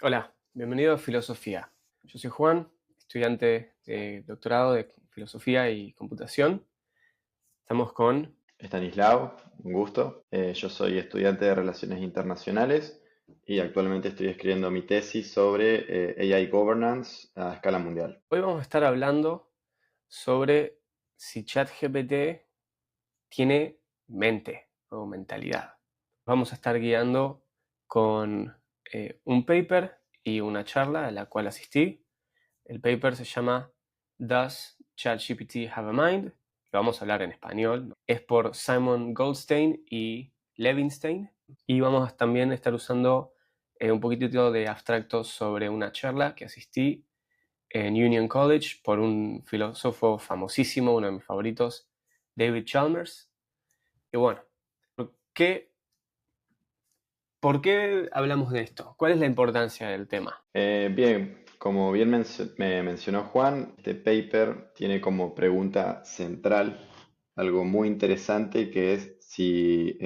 Hola, bienvenido a Filosofía. Yo soy Juan, estudiante de doctorado de Filosofía y Computación. Estamos con... Estanislao, un gusto. Yo soy estudiante de Relaciones Internacionales y actualmente estoy escribiendo mi tesis sobre AI Governance a escala mundial. Hoy vamos a estar hablando sobre si ChatGPT tiene mente o mentalidad. Vamos a estar guiando con un paper y una charla a la cual asistí. El paper se llama Does ChatGPT Have a Mind? Lo vamos a hablar en español. Es por Simon Goldstein y Levinstein. Y vamos a también estar usando un poquitito de abstractos sobre una charla que asistí en Union College por un filósofo famosísimo, uno de mis favoritos, David Chalmers. Y bueno, ¿por qué, ¿por qué hablamos de esto? ¿Cuál es la importancia del tema? Bien, como bien me mencionó Juan, este paper tiene como pregunta central algo muy interesante que es si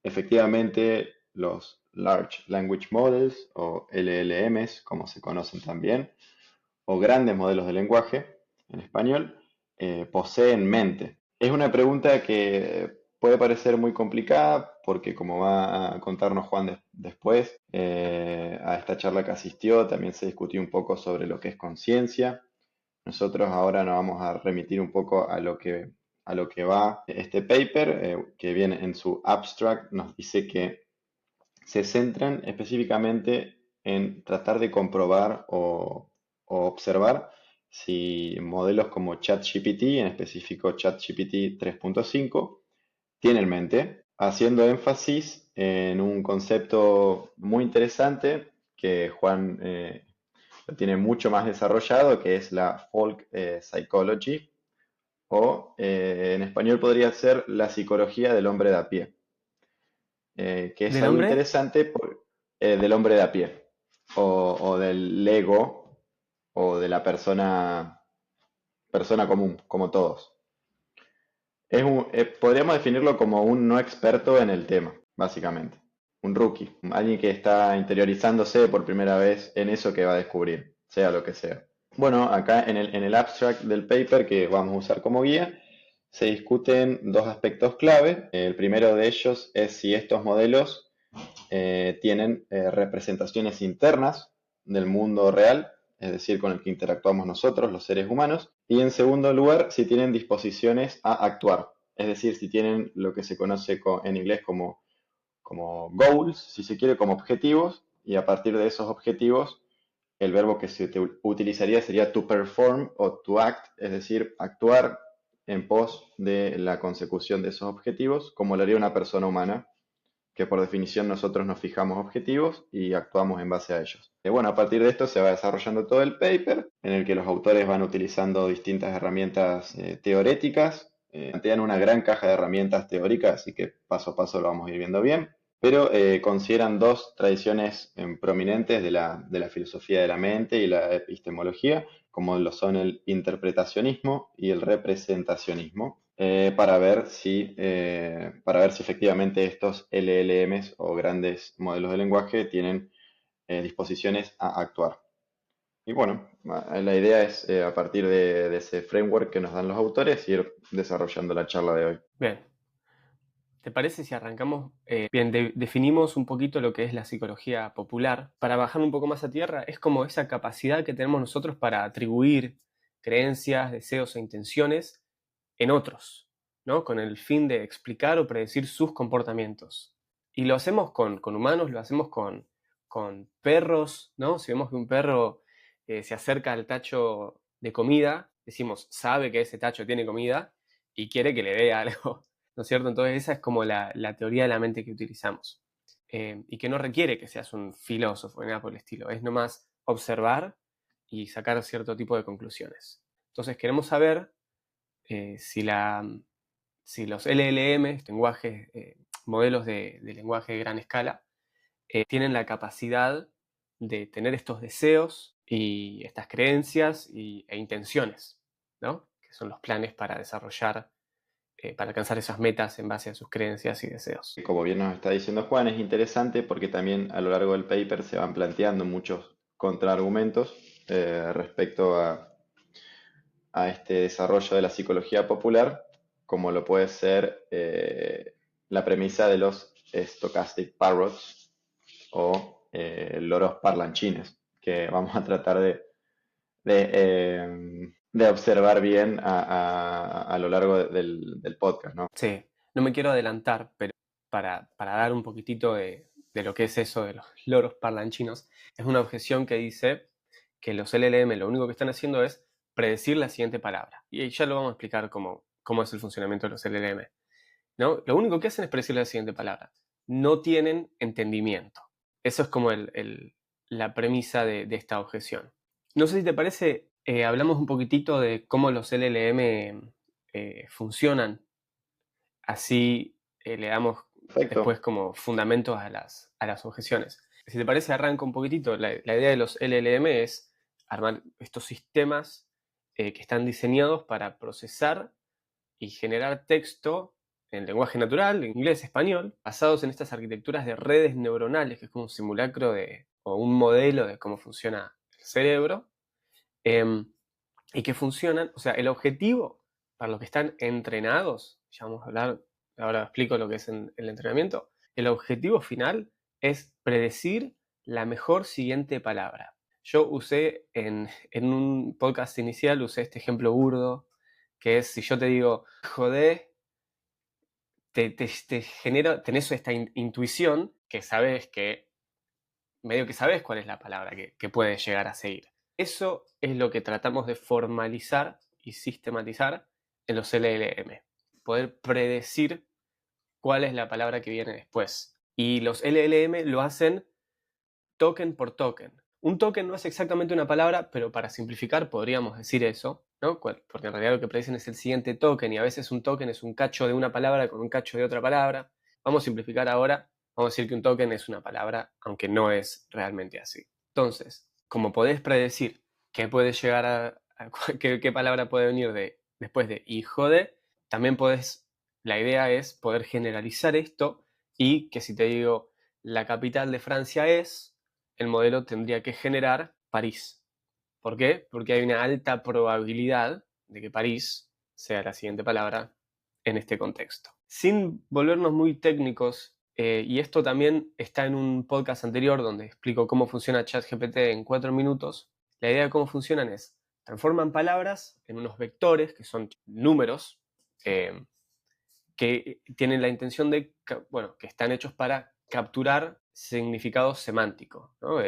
efectivamente los Large Language Models o LLMs, como se conocen también, o grandes modelos de lenguaje en español, poseen mente. Es una pregunta que puede parecer muy complicada porque como va a contarnos Juan después, a esta charla que asistió también se discutió un poco sobre lo que es conciencia. Nosotros ahora nos vamos a remitir un poco a lo que va este paper, que viene en su abstract, nos dice que se centran específicamente en tratar de comprobar o observar si modelos como ChatGPT, en específico ChatGPT 3.5, tienen mente, haciendo énfasis en un concepto muy interesante que Juan lo tiene mucho más desarrollado, que es la folk psychology, o en español podría ser la psicología del hombre de a pie, que es ¿De algo nombre? interesante del hombre de a pie, o del ego, o de la persona común, como todos. Podríamos definirlo como un no experto en el tema, básicamente. Un rookie, alguien que está interiorizándose por primera vez en eso que va a descubrir, sea lo que sea. Bueno, acá en el abstract del paper que vamos a usar como guía, se discuten dos aspectos clave. El primero de ellos es si estos modelos tienen representaciones internas del mundo real, es decir, con el que interactuamos nosotros, los seres humanos. Y en segundo lugar, si tienen disposiciones a actuar, es decir, si tienen lo que se conoce en inglés como goals, si se quiere, como objetivos, y a partir de esos objetivos, el verbo que se utilizaría sería to perform o to act, es decir, actuar en pos de la consecución de esos objetivos, como lo haría una persona humana que por definición nosotros nos fijamos objetivos y actuamos en base a ellos. Y bueno, a partir de esto se va desarrollando todo el paper, en el que los autores van utilizando distintas herramientas teoréticas, plantean una gran caja de herramientas teóricas, así que paso a paso lo vamos a ir viendo bien, pero consideran dos tradiciones prominentes de la filosofía de la mente y la epistemología, como lo son el interpretacionismo y el representacionismo, para ver si efectivamente estos LLMs o grandes modelos de lenguaje tienen disposiciones a actuar. Y bueno, la idea es a partir de ese framework que nos dan los autores ir desarrollando la charla de hoy. Bien. ¿Te parece si arrancamos? Bien, definimos un poquito lo que es la psicología popular. Para bajar un poco más a tierra, es como esa capacidad que tenemos nosotros para atribuir creencias, deseos e intenciones en otros, ¿no? Con el fin de explicar o predecir sus comportamientos. Y lo hacemos con humanos, lo hacemos con perros, ¿no? Si vemos que un perro se acerca al tacho de comida, decimos, sabe que ese tacho tiene comida y quiere que le dé algo. ¿No es cierto? Entonces esa es como la teoría de la mente que utilizamos. Y que no requiere que seas un filósofo ni nada por el estilo, es nomás observar y sacar cierto tipo de conclusiones. Entonces queremos saber si, si los LLM, lenguajes, modelos de lenguaje de gran escala, tienen la capacidad de tener estos deseos y estas creencias e intenciones, ¿no? Que son los planes para desarrollar para alcanzar esas metas en base a sus creencias y deseos. Como bien nos está diciendo Juan, es interesante porque también a lo largo del paper se van planteando muchos contraargumentos respecto a este desarrollo de la psicología popular, como lo puede ser la premisa de los stochastic parrots o loros parlanchines, que vamos a tratar de observar bien a lo largo del podcast, ¿no? Sí, no me quiero adelantar, pero para dar un poquitito de lo que es eso de los loros parlanchinos, es una objeción que dice que los LLM lo único que están haciendo es predecir la siguiente palabra. Y ya lo vamos a explicar cómo es el funcionamiento de los LLM. ¿No? Lo único que hacen es predecir la siguiente palabra. No tienen entendimiento. Eso es como la premisa de esta objeción. No sé si te parece, hablamos un poquitito de cómo los LLM funcionan. Así le damos Perfecto. después como fundamentos a las objeciones. Si te parece, arranca un poquitito. La idea de los LLM es armar estos sistemas que están diseñados para procesar y generar texto en lenguaje natural, en inglés, español, basados en estas arquitecturas de redes neuronales, que es como un simulacro o un modelo de cómo funciona el cerebro, y que funcionan, o sea, el objetivo para los que están entrenados, ya vamos a hablar, ahora explico lo que es el entrenamiento, el objetivo final es predecir la mejor siguiente palabra. Yo usé en un podcast inicial, usé este ejemplo burdo, que es si yo te digo, joder, te genera, tenés esta intuición que sabes medio que sabes cuál es la palabra que puedes llegar a seguir. Eso es lo que tratamos de formalizar y sistematizar en los LLM. Poder predecir cuál es la palabra que viene después. Y los LLM lo hacen token por token. Un token no es exactamente una palabra, pero para simplificar podríamos decir eso, ¿no? Porque en realidad lo que predicen es el siguiente token y a veces un token es un cacho de una palabra con un cacho de otra palabra. Vamos a simplificar ahora, vamos a decir que un token es una palabra, aunque no es realmente así. Entonces, como podés predecir qué puede llegar qué palabra puede venir después de hijo de, también la idea es poder generalizar esto y que si te digo la capital de Francia es, el modelo tendría que generar París. ¿Por qué? Porque hay una alta probabilidad de que París sea la siguiente palabra en este contexto. Sin volvernos muy técnicos, y esto también está en un podcast anterior donde explico cómo funciona ChatGPT en 4 minutos, la idea de cómo funcionan es, transforman palabras en unos vectores, que son números, que tienen la intención de, bueno, que están hechos para capturar significado semántico, ¿no?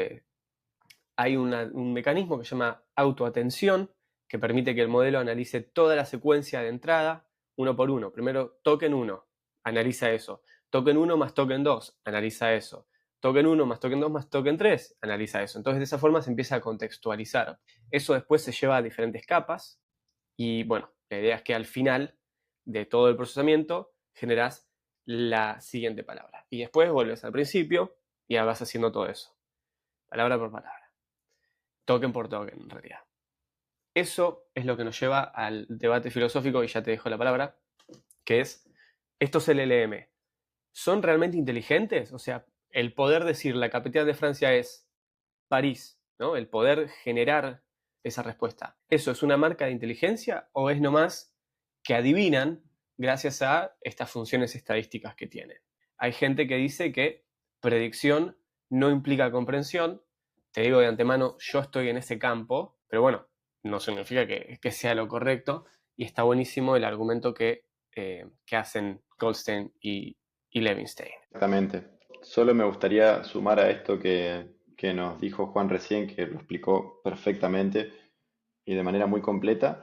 Hay un mecanismo que se llama autoatención, que permite que el modelo analice toda la secuencia de entrada uno por uno. Primero, token 1, analiza eso. Token 1 más token 2, analiza eso. Token 1 más token 2 más token 3, analiza eso. Entonces, de esa forma se empieza a contextualizar. Eso después se lleva a diferentes capas y, bueno, la idea es que al final de todo el procesamiento generas la siguiente palabra. Y después vuelves al principio y ya vas haciendo todo eso, palabra por palabra, token por token en realidad. Eso es lo que nos lleva al debate filosófico, y ya te dejo la palabra, que es, ¿estos LLM son realmente inteligentes? O sea, el poder decir la capital de Francia es París, ¿no? El poder generar esa respuesta. ¿Eso es una marca de inteligencia o es nomás que adivinan gracias a estas funciones estadísticas que tienen? Hay gente que dice que predicción no implica comprensión. Te digo de antemano, yo estoy en ese campo, pero bueno, no significa que sea lo correcto, y está buenísimo el argumento que hacen Goldstein y Levinstein. Exactamente. Solo me gustaría sumar a esto que nos dijo Juan recién, que lo explicó perfectamente y de manera muy completa,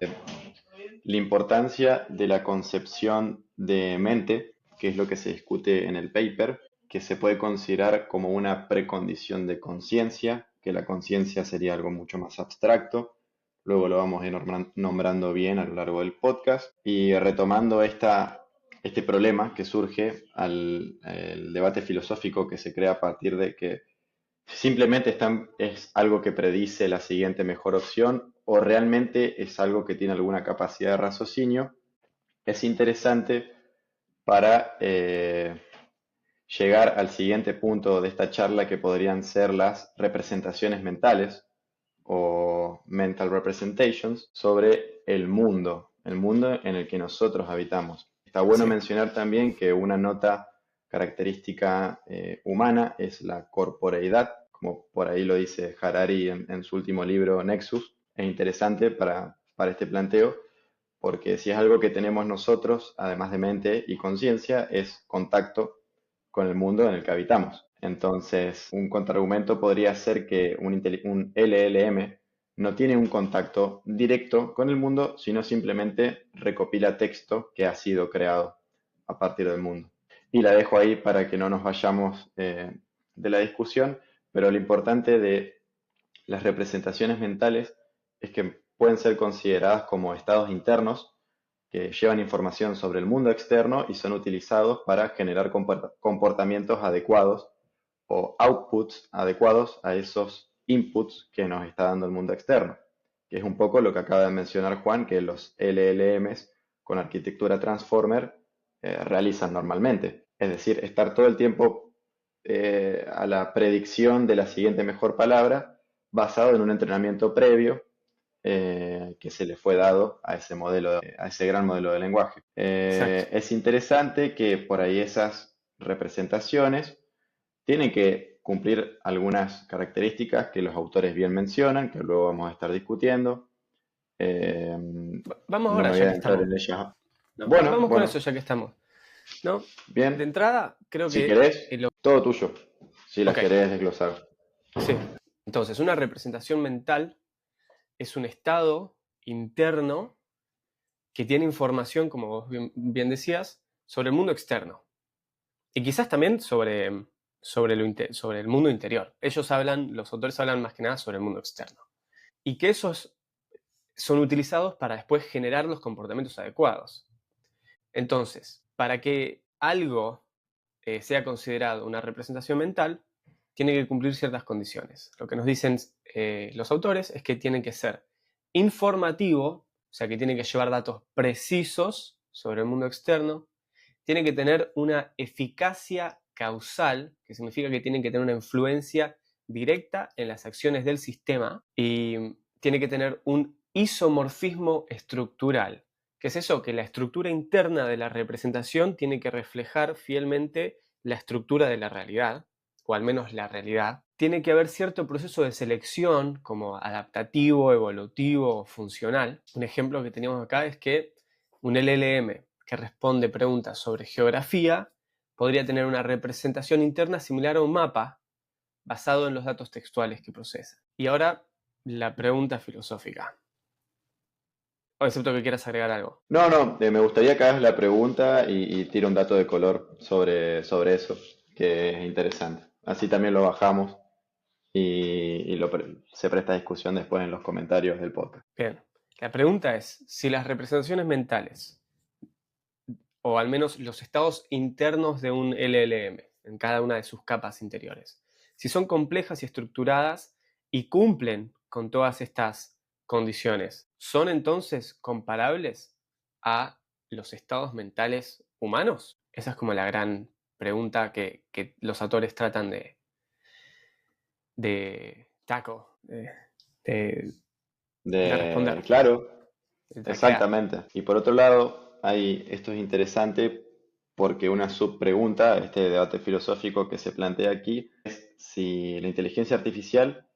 la importancia de la concepción de mente, que es lo que se discute en el paper, que se puede considerar como una precondición de conciencia, que la conciencia sería algo mucho más abstracto. Luego lo vamos a ir nombrando bien a lo largo del podcast. Y retomando este problema que surge el debate filosófico que se crea a partir de que simplemente es algo que predice la siguiente mejor opción o realmente es algo que tiene alguna capacidad de raciocinio. es interesante para llegar al siguiente punto de esta charla, que podrían ser las representaciones mentales o mental representations sobre el mundo en el que nosotros habitamos. Está bueno Sí, mencionar también que una nota característica humana es la corporeidad, como por ahí lo dice Harari en su último libro Nexus. Es interesante para este planteo, porque si es algo que tenemos nosotros, además de mente y conciencia, es contacto con el mundo en el que habitamos. Entonces, un contraargumento podría ser que un LLM no tiene un contacto directo con el mundo, sino simplemente recopila texto que ha sido creado a partir del mundo. Y la dejo ahí para que no nos vayamos de la discusión, pero lo importante de las representaciones mentales es que pueden ser consideradas como estados internos que llevan información sobre el mundo externo y son utilizados para generar comportamientos adecuados o outputs adecuados a esos inputs que nos está dando el mundo externo, que es un poco lo que acaba de mencionar Juan, que los LLMs con arquitectura Transformer realizan normalmente. Es decir, estar todo el tiempo a la predicción de la siguiente mejor palabra basado en un entrenamiento previo que se le fue dado a ese modelo, a ese gran modelo de lenguaje. exacto. Es interesante que por ahí esas representaciones tienen que cumplir algunas características que los autores bien mencionan, que luego vamos a estar discutiendo. Eh, Vamos no me ahora, voy ya a que adentrar estamos. en ellas. No, Bueno, vamos con bueno, eso ya que estamos. ¿No? De bien. entrada, creo Si que querés, todo tuyo, si las ok, querés desglosar. sí. Entonces, una representación mental es un estado interno que tiene información, como vos bien decías, sobre el mundo externo. Y quizás también sobre el mundo interior. Los autores hablan más que nada sobre el mundo externo. Y que esos son utilizados para después generar los comportamientos adecuados. Entonces, para que algo sea considerado una representación mental, tiene que cumplir ciertas condiciones. Lo que nos dicen los autores es que tiene que ser informativo, o sea, que tiene que llevar datos precisos sobre el mundo externo, tiene que tener una eficacia causal, que significa que tiene que tener una influencia directa en las acciones del sistema, y tiene que tener un isomorfismo estructural. ¿Qué es eso? Que la estructura interna de la representación tiene que reflejar fielmente la estructura de la realidad, o al menos la realidad. Tiene que haber cierto proceso de selección, como adaptativo, evolutivo, funcional. Un ejemplo que teníamos acá es que un LLM que responde preguntas sobre geografía podría tener una representación interna similar a un mapa basado en los datos textuales que procesa. Y ahora la pregunta filosófica. O excepto que quieras agregar algo. No, no, me gustaría que hagas la pregunta y tire un dato de color sobre eso, que es interesante. Así también lo bajamos se presta discusión después en los comentarios del podcast. Bien, la pregunta es si las representaciones mentales, o al menos los estados internos de un LLM, en cada una de sus capas interiores, si son complejas y estructuradas y cumplen con todas estas condiciones, ¿son entonces comparables a los estados mentales humanos? Esa es como la gran pregunta que los autores tratan de tackle, de, de responder, Claro, de taclear. exactamente. Y por otro lado, esto es interesante porque una subpregunta, este debate filosófico que se plantea aquí, es si la inteligencia artificial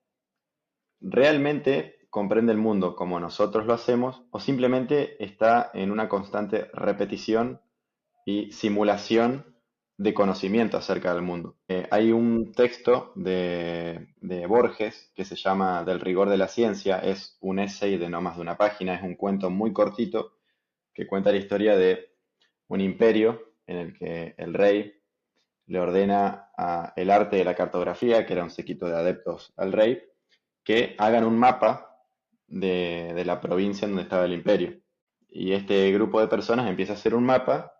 realmente comprende el mundo como nosotros lo hacemos o simplemente está en una constante repetición y simulación de conocimiento acerca del mundo. Hay un texto de Borges que se llama Del rigor de la ciencia, es un essay de no más de una página, es un cuento muy cortito que cuenta la historia de un imperio en el que el rey le ordena el arte de la cartografía, que era un séquito de adeptos al rey, que hagan un mapa de la provincia en donde estaba el imperio. Y este grupo de personas empieza a hacer un mapa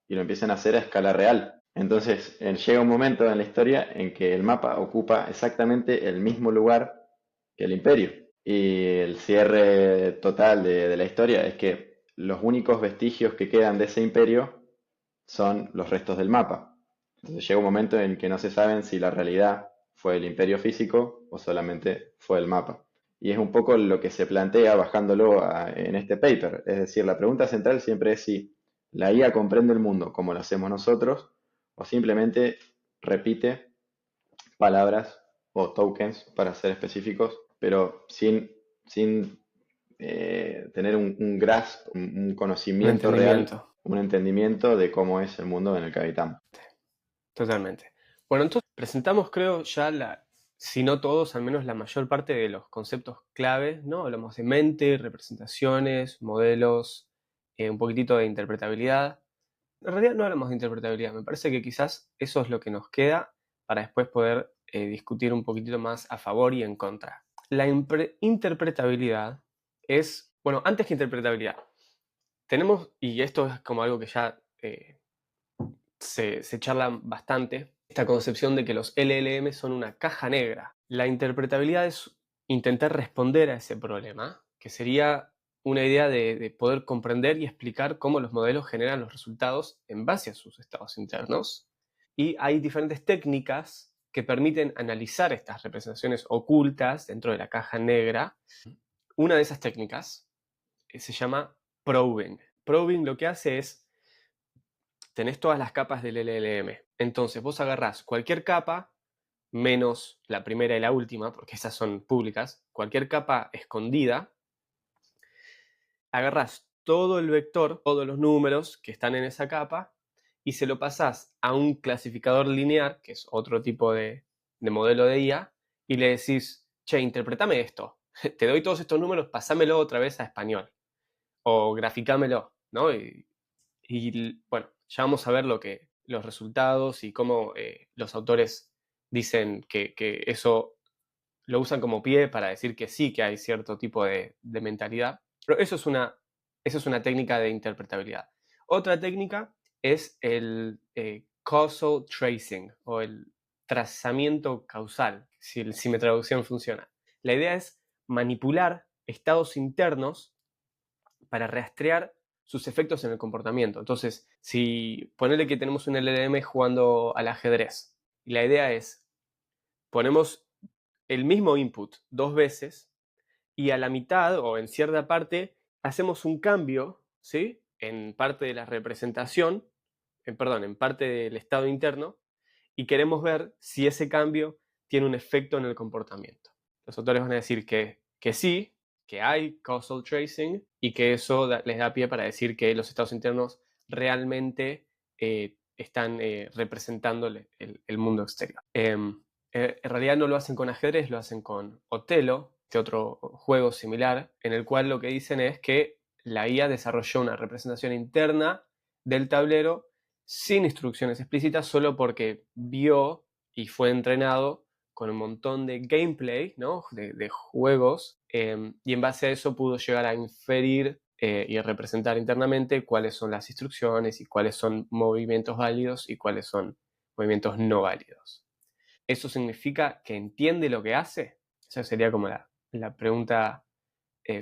y lo empiezan a hacer a escala real. Entonces llega un momento en la historia en que el mapa ocupa exactamente el mismo lugar que el imperio. Y el cierre total de la historia es que los únicos vestigios que quedan de ese imperio son los restos del mapa. Entonces llega un momento en el que no se saben si la realidad fue el imperio físico o solamente fue el mapa. Y es un poco lo que se plantea en este paper. Es decir, la pregunta central siempre es si la IA comprende el mundo como lo hacemos nosotros o simplemente repite palabras o tokens, para ser específicos, pero sin tener un grasp, un Un conocimiento real, entendimiento. un entendimiento de cómo es el mundo en el que habitamos. Totalmente. Bueno, entonces presentamos, creo, ya si no todos, al menos la mayor parte de los conceptos clave, ¿no? Hablamos de mente, representaciones, modelos, un poquitito de interpretabilidad. En realidad no hablamos de interpretabilidad, me parece que quizás eso es lo que nos queda para después poder discutir un poquitito más a favor y en contra. La interpretabilidad es, bueno, antes que interpretabilidad, tenemos, y esto es como algo que ya se charla bastante, esta concepción de que los LLM son una caja negra. La interpretabilidad es intentar responder a ese problema, que sería una idea de poder comprender y explicar cómo los modelos generan los resultados en base a sus estados internos. Y hay diferentes técnicas que permiten analizar estas representaciones ocultas dentro de la caja negra. Una de esas técnicas se llama probing. Probing lo que hace es, tenés todas las capas del LLM. Entonces vos agarrás cualquier capa, menos la primera y la última, porque esas son públicas, cualquier capa escondida, agarrás todo el vector, todos los números que están en esa capa, y se lo pasás a un clasificador lineal, que es otro tipo de modelo de IA, y le decís, che, interpretame esto. Te doy todos estos números, pasámelo otra vez a español. O graficámelo, ¿no? Bueno, ya vamos a ver los resultados y cómo los autores dicen que eso lo usan como pie para decir que sí que hay cierto tipo de mentalidad. Pero eso es una técnica de interpretabilidad. Otra técnica es el causal tracing o el trazamiento causal, si mi traducción funciona. La idea es manipular estados internos para rastrear sus efectos en el comportamiento. Entonces, si ponele que tenemos un LLM jugando al ajedrez y la idea es, ponemos el mismo input dos veces y a la mitad o en cierta parte hacemos un cambio, ¿sí? En parte de la representación, en parte del estado interno, y queremos ver si ese cambio tiene un efecto en el comportamiento. Los autores van a decir que sí, que hay causal tracing y que eso les da pie para decir que los estados internos realmente están representando el mundo exterior. En realidad no lo hacen con ajedrez, lo hacen con Otelo, este otro juego similar, en el cual lo que dicen es que la IA desarrolló una representación interna del tablero sin instrucciones explícitas, solo porque vio y fue entrenado con un montón de gameplay, ¿no? de juegos, y en base a eso pudo llegar a inferir y representar internamente cuáles son las instrucciones y cuáles son movimientos válidos y cuáles son movimientos no válidos. ¿Eso significa que entiende lo que hace? Esa sería como la pregunta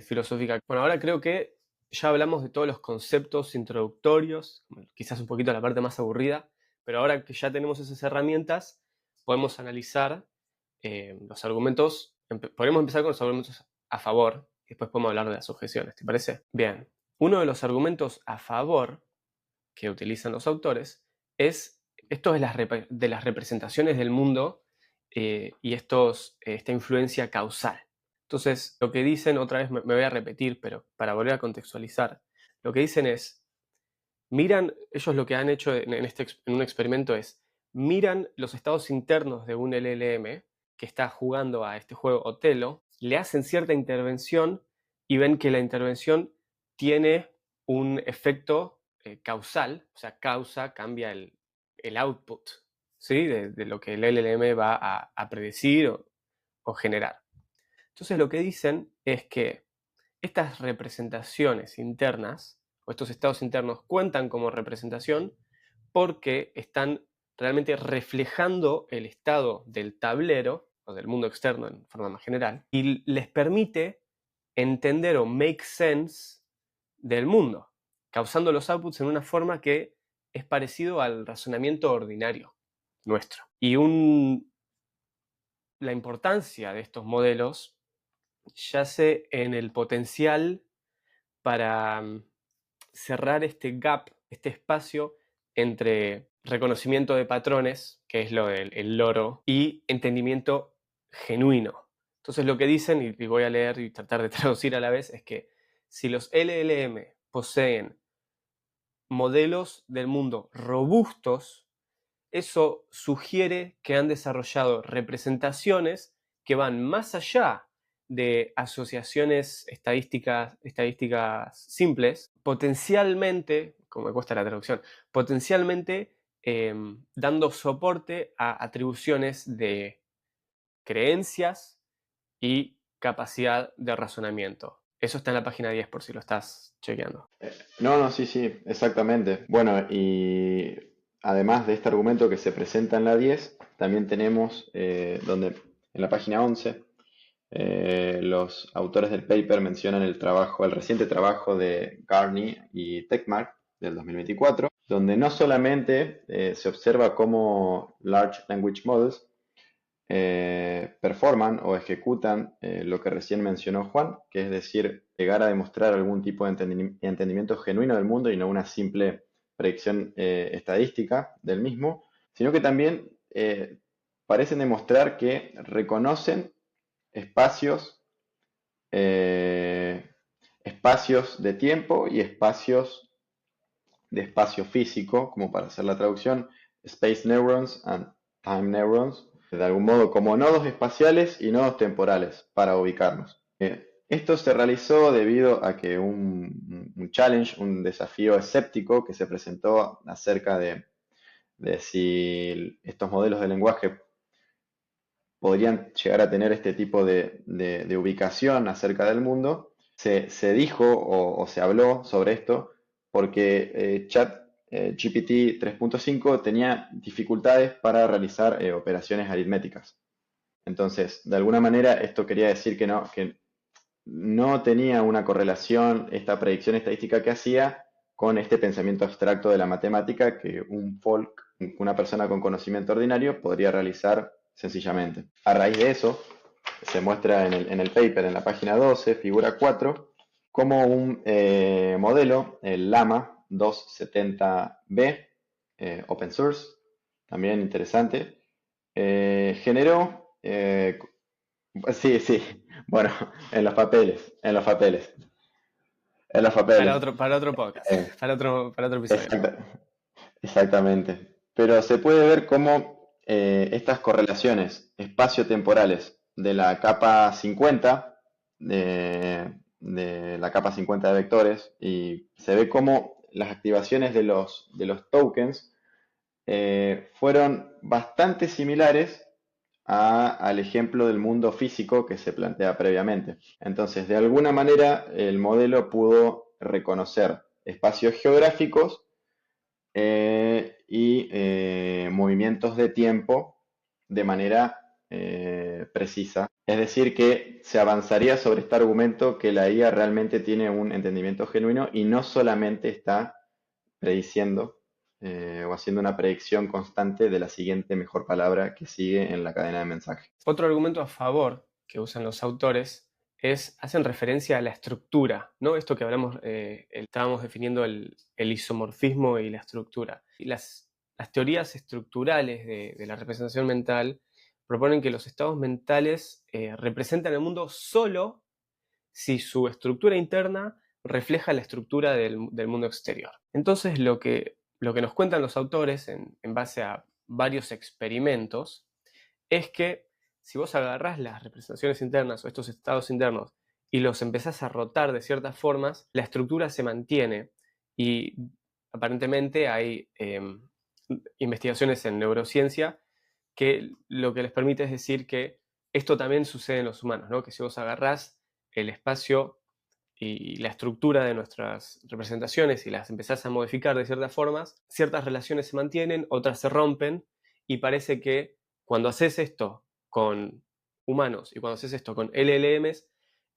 filosófica. Bueno, ahora creo que ya hablamos de todos los conceptos introductorios, quizás un poquito la parte más aburrida, pero ahora que ya tenemos esas herramientas, podemos analizar los argumentos. Podemos empezar con los argumentos a favor y después podemos hablar de las objeciones, ¿te parece? Bien, uno de los argumentos a favor que utilizan los autores es esto de las representaciones del mundo y esta influencia causal. Entonces, lo que dicen, otra vez me voy a repetir, pero para volver a contextualizar, lo que dicen es, ellos lo que han hecho en un experimento es, miran los estados internos de un LLM que está jugando a este juego Otelo, le hacen cierta intervención y ven que la intervención tiene un efecto causal, o sea, cambia el output, ¿sí? De lo que el LLM va a predecir o generar. Entonces lo que dicen es que estas representaciones internas o estos estados internos cuentan como representación porque están realmente reflejando el estado del tablero o del mundo externo en forma más general y les permite entender o make sense del mundo, causando los outputs en una forma que es parecido al razonamiento ordinario nuestro. Y la importancia de estos modelos yace en el potencial para cerrar este gap, este espacio entre reconocimiento de patrones, que es lo del el loro, y entendimiento genuino. Entonces lo que dicen, y voy a leer y tratar de traducir a la vez, es que si los LLM poseen modelos del mundo robustos, eso sugiere que han desarrollado representaciones que van más allá de asociaciones estadísticas simples, potencialmente, como me cuesta la traducción, potencialmente dando soporte a atribuciones de creencias y capacidad de razonamiento. Eso está en la página 10 por si lo estás chequeando. No, no, sí, sí, exactamente. Bueno, y además de este argumento que se presenta en la 10, también tenemos donde en la página 11 los autores del paper mencionan el reciente trabajo de Garney y Techmark del 2024, donde no solamente se observa cómo Large Language Models performan o ejecutan lo que recién mencionó Juan, que es decir, llegar a demostrar algún tipo de entendimiento genuino del mundo y no una simple predicción estadística del mismo, sino que también parecen demostrar que reconocen espacios, eh, espacios de tiempo y espacios de espacio físico, como para hacer la traducción, Space Neurons and Time Neurons, de algún modo como nodos espaciales y nodos temporales para ubicarnos. Esto se realizó debido a que un challenge, un desafío escéptico que se presentó acerca de si estos modelos de lenguaje podrían llegar a tener este tipo de ubicación acerca del mundo, se dijo o se habló sobre esto porque GPT 3.5 tenía dificultades para realizar operaciones aritméticas. Entonces, de alguna manera, esto quería decir que no tenía una correlación esta predicción estadística que hacía con este pensamiento abstracto de la matemática que una persona con conocimiento ordinario, podría realizar sencillamente. A raíz de eso, se muestra en el paper, en la página 12, figura 4, como un modelo, el Llama 270B, open source, también interesante, generó, sí, sí, bueno, en los papeles, en los papeles. Para otro podcast, eh, para otro episodio. exacta- Exactamente. Pero se puede ver cómo estas correlaciones espaciotemporales de la capa 50, de la capa 50 de vectores, y se ve cómo las activaciones de los tokens fueron bastante similares al ejemplo del mundo físico que se plantea previamente. Entonces, de alguna manera, el modelo pudo reconocer espacios geográficos y movimientos de tiempo de manera precisa. Es decir, que se avanzaría sobre este argumento que la IA realmente tiene un entendimiento genuino y no solamente está prediciendo o haciendo una predicción constante de la siguiente mejor palabra que sigue en la cadena de mensaje. Otro argumento a favor que usan los autores hacen referencia a la estructura, ¿no? Esto que hablamos, estábamos definiendo el isomorfismo y la estructura. Y las teorías estructurales de la representación mental proponen que los estados mentales representan el mundo solo si su estructura interna refleja la estructura del mundo exterior. Entonces, lo que nos cuentan los autores en base a varios experimentos es que si vos agarrás las representaciones internas o estos estados internos y los empezás a rotar de ciertas formas, la estructura se mantiene y aparentemente hay investigaciones en neurociencia que lo que les permite es decir que esto también sucede en los humanos, ¿no? Que si vos agarrás el espacio y la estructura de nuestras representaciones y las empezás a modificar de ciertas formas, ciertas relaciones se mantienen, otras se rompen y parece que cuando haces esto con humanos y cuando haces esto con LLMs,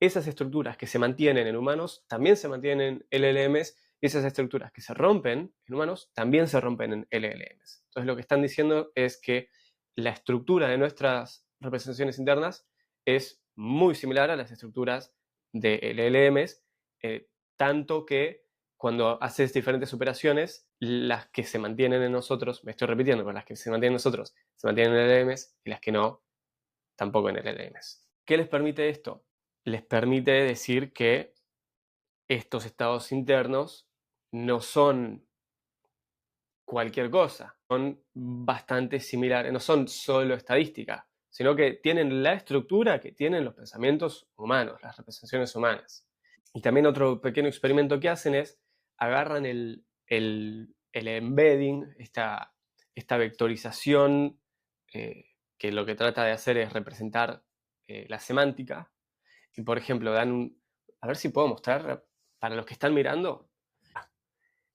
esas estructuras que se mantienen en humanos también se mantienen en LLMs, y esas estructuras que se rompen en humanos también se rompen en LLMs. Entonces lo que están diciendo es que la estructura de nuestras representaciones internas es muy similar a las estructuras de LLMs, tanto que cuando haces diferentes operaciones, las que se mantienen en nosotros, me estoy repitiendo, pero las que se mantienen en nosotros se mantienen en LLMs y las que no, tampoco en LLMs. ¿Qué les permite esto? Les permite decir que estos estados internos no son cualquier cosa, son bastante similares, no son solo estadística, sino que tienen la estructura que tienen los pensamientos humanos, las representaciones humanas. Y también otro pequeño experimento que hacen es agarran el embedding, esta vectorización, que lo que trata de hacer es representar la semántica. Y por ejemplo, a ver si puedo mostrar para los que están mirando.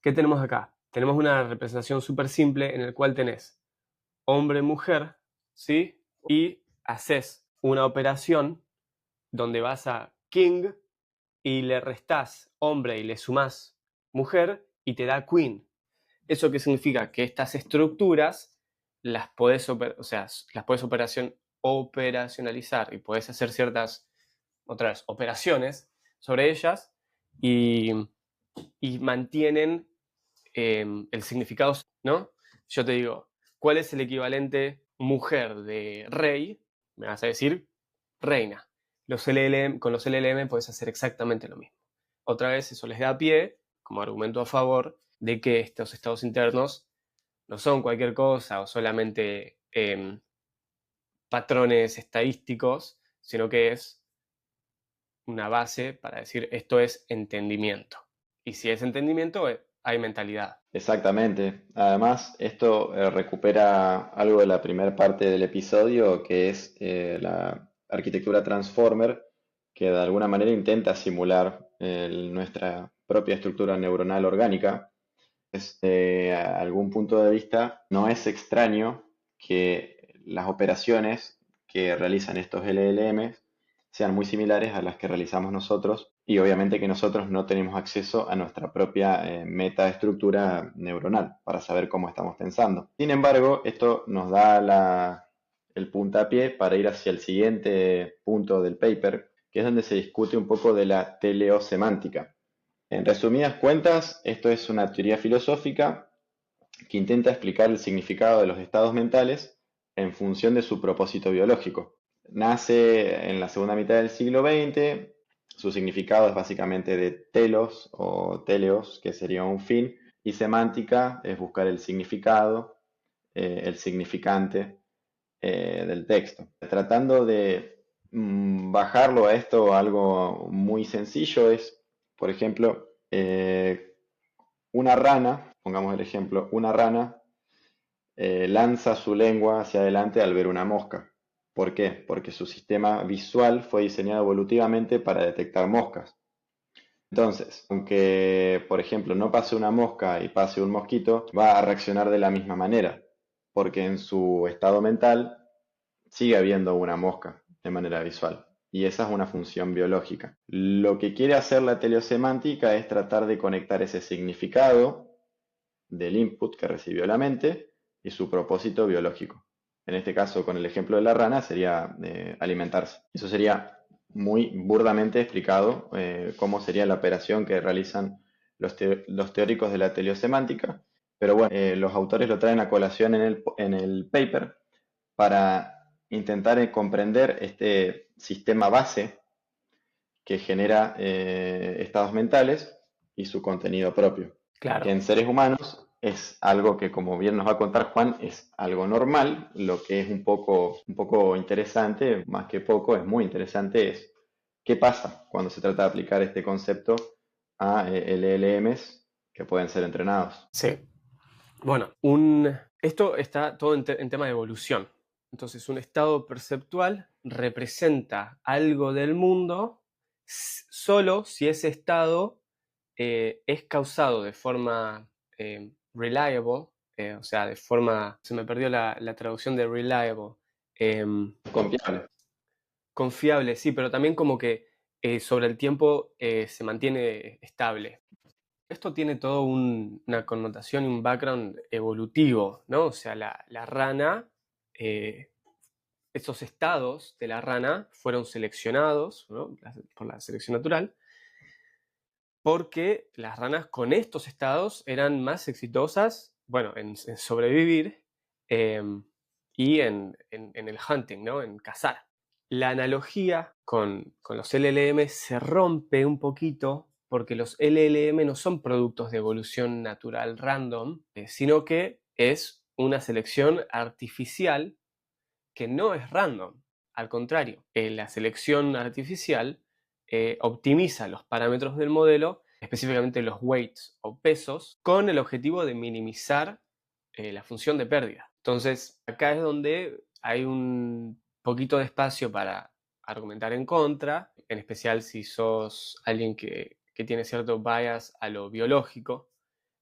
¿Qué tenemos acá? Tenemos una representación súper simple en el cual tenés hombre-mujer, ¿sí? Y haces una operación donde vas a king y le restás hombre y le sumás mujer y te da queen. ¿Eso qué significa? Que estas estructuras las podés, las podés operacionalizar y podés hacer ciertas, otras operaciones sobre ellas y, y mantienen el significado, ¿no? Yo te digo, ¿cuál es el equivalente mujer de rey? Me vas a decir reina. Con los LLM puedes hacer exactamente lo mismo. Otra vez eso les da pie, como argumento a favor, de que estos estados internos no son cualquier cosa o solamente patrones estadísticos, sino que es una base para decir esto es entendimiento. Y si es entendimiento, hay mentalidad. Exactamente. Además, esto recupera algo de la primera parte del episodio, que es la arquitectura Transformer, que de alguna manera intenta simular nuestra propia estructura neuronal orgánica. Desde algún punto de vista, no es extraño que las operaciones que realizan estos LLMs sean muy similares a las que realizamos nosotros y obviamente que nosotros no tenemos acceso a nuestra propia metaestructura neuronal para saber cómo estamos pensando. Sin embargo, esto nos da el puntapié para ir hacia el siguiente punto del paper, que es donde se discute un poco de la teleosemántica. En resumidas cuentas, esto es una teoría filosófica que intenta explicar el significado de los estados mentales en función de su propósito biológico. Nace en la segunda mitad del siglo XX, su significado es básicamente de telos o teleos, que sería un fin, y semántica es buscar el significado, el significante del texto. Tratando de bajarlo a esto, algo muy sencillo es, por ejemplo, una rana, pongamos el ejemplo, una rana lanza su lengua hacia adelante al ver una mosca. ¿Por qué? Porque su sistema visual fue diseñado evolutivamente para detectar moscas. Entonces, aunque, por ejemplo, no pase una mosca y pase un mosquito, va a reaccionar de la misma manera, porque en su estado mental sigue habiendo una mosca de manera visual. Y esa es una función biológica. Lo que quiere hacer la teleosemántica es tratar de conectar ese significado del input que recibió la mente y su propósito biológico. En este caso, con el ejemplo de la rana, sería alimentarse. Eso sería muy burdamente explicado cómo sería la operación que realizan los teóricos de la teleosemántica. Pero bueno, los autores lo traen a colación en el paper para intentar comprender este sistema base que genera estados mentales y su contenido propio. Que Claro. en seres humanos es algo que, como bien nos va a contar Juan, es algo normal. Lo que es un poco interesante, más que poco, es muy interesante, es qué pasa cuando se trata de aplicar este concepto a LLMs que pueden ser entrenados. Sí. Bueno, esto está todo en tema de evolución. Entonces, un estado perceptual representa algo del mundo solo si ese estado es causado de forma reliable, o sea, de forma, se me perdió la traducción de reliable, Confiable. confiable, sí, pero también como que sobre el tiempo se mantiene estable. Esto tiene toda una connotación y un background evolutivo, ¿no? O sea, la rana, esos estados de la rana fueron seleccionados, ¿no? Por la selección natural, porque las ranas con estos estados eran más exitosas, bueno, en sobrevivir eh, y en el hunting, ¿no? En cazar. La analogía con los LLM se rompe un poquito porque los LLM no son productos de evolución natural random, sino que es una selección artificial que no es random. Al contrario, la selección artificial optimiza los parámetros del modelo, específicamente los weights o pesos, con el objetivo de minimizar la función de pérdida. Entonces, acá es donde hay un poquito de espacio para argumentar en contra, en especial si sos alguien que tiene cierto bias a lo biológico,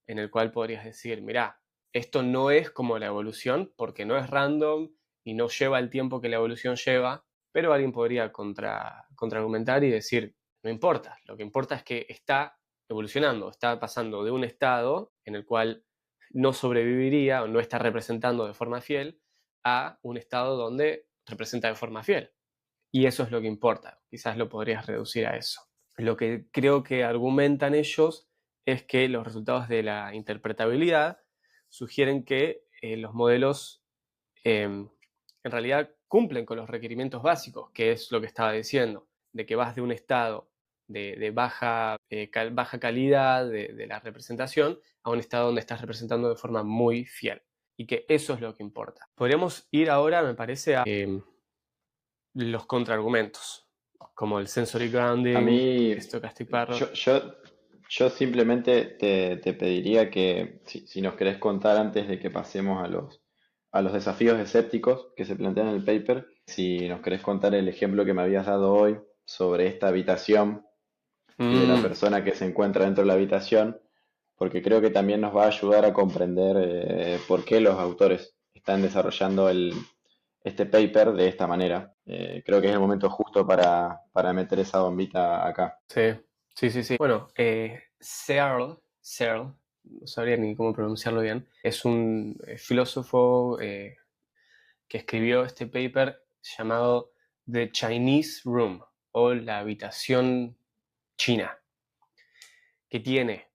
en el cual podrías decir, mirá, esto no es como la evolución porque no es random y no lleva el tiempo que la evolución lleva, pero alguien podría contraargumentar y decir, no importa, lo que importa es que está evolucionando, está pasando de un estado en el cual no sobreviviría o no está representando de forma fiel a un estado donde representa de forma fiel. Y eso es lo que importa. Quizás lo podrías reducir a eso. Lo que creo que argumentan ellos es que los resultados de la interpretabilidad sugieren que los modelos en realidad cumplen con los requerimientos básicos, que es lo que estaba diciendo, de que vas de un estado de baja calidad de la representación a un estado donde estás representando de forma muy fiel. Y que eso es lo que importa. Podríamos ir ahora, me parece, a los contraargumentos, como el sensory A grounding, mí, stochastic parrot. yo simplemente te pediría que, si nos querés contar antes de que pasemos a los desafíos escépticos que se plantean en el paper, si nos querés contar el ejemplo que me habías dado hoy sobre esta habitación y de la Mm, persona que se encuentra dentro de la habitación, porque creo que también nos va a ayudar a comprender por qué los autores están desarrollando este paper de esta manera. Creo que es el momento justo para meter esa bombita acá. sí, sí, sí, sí. Bueno, Searle, no sabría ni cómo pronunciarlo bien, es un filósofo que escribió este paper llamado The Chinese Room, o la habitación china, que tiene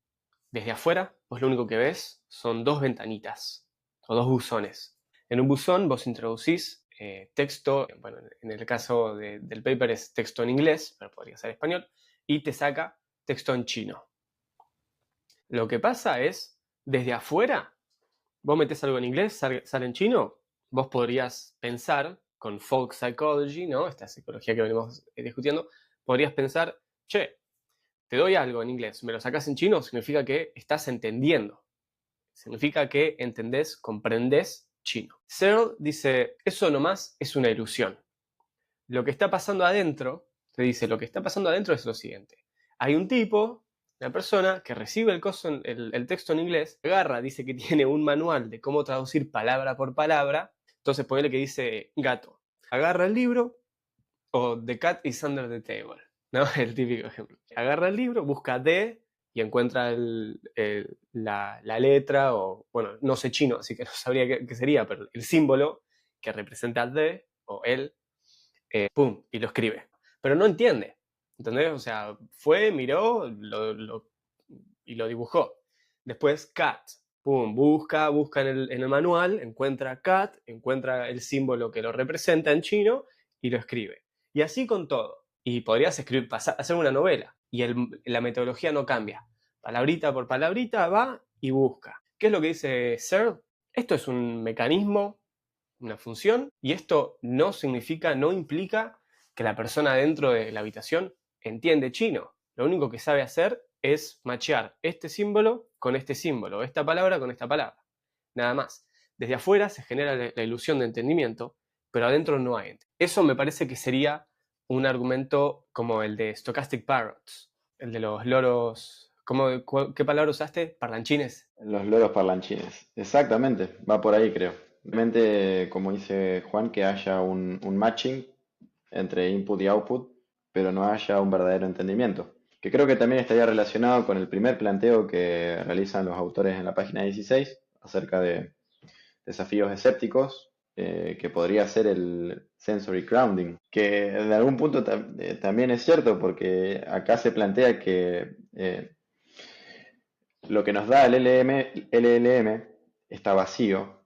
desde afuera, vos lo único que ves son dos ventanitas o dos buzones. En un buzón vos introducís texto, bueno, en el caso del paper es texto en inglés, pero podría ser español, y te saca texto en chino. Lo que pasa es, desde afuera, vos metés algo en inglés, sale en chino, vos podrías pensar, con folk psychology, ¿no? Esta psicología que venimos discutiendo, podrías pensar, che, te doy algo en inglés, me lo sacas en chino, significa que estás entendiendo. Significa que entendés, comprendés chino. Searle dice, eso nomás es una ilusión. Lo que está pasando adentro, te dice, lo que está pasando adentro es lo siguiente. Hay un tipo, una persona, que recibe el texto en inglés, agarra, dice que tiene un manual de cómo traducir palabra por palabra, entonces ponele que dice gato. Agarra el libro, o The Cat is Under the Table, ¿no? El típico ejemplo. Agarra el libro, busca D y encuentra la letra, o bueno, no sé chino, así que no sabría qué sería, pero el símbolo que representa D o él, pum, y lo escribe. Pero no entiende, ¿entendés? O sea, fue, miró y lo dibujó. Después cat, pum, busca en el manual, encuentra cat, encuentra el símbolo que lo representa en chino y lo escribe. Y así con todo. Y podrías hacer una novela. Y la metodología no cambia. Palabrita por palabrita va y busca. ¿Qué es lo que dice Searle? Esto es un mecanismo, una función, y esto no significa, no implica que la persona dentro de la habitación entiende chino. Lo único que sabe hacer es machear este símbolo con este símbolo, esta palabra con esta palabra. Nada más. Desde afuera se genera la ilusión de entendimiento, pero adentro no hay. Eso me parece que sería un argumento como el de Stochastic Parrots, el de los loros. ¿Qué palabra usaste? Parlanchines. Los loros parlanchines. Exactamente, va por ahí creo. Realmente, como dice Juan, que haya un matching entre input y output pero no haya un verdadero entendimiento. Que creo que también estaría relacionado con el primer planteo que realizan los autores en la página 16 acerca de desafíos escépticos, que podría ser el sensory grounding, que de algún punto también es cierto, porque acá se plantea que lo que nos da el LLM está vacío,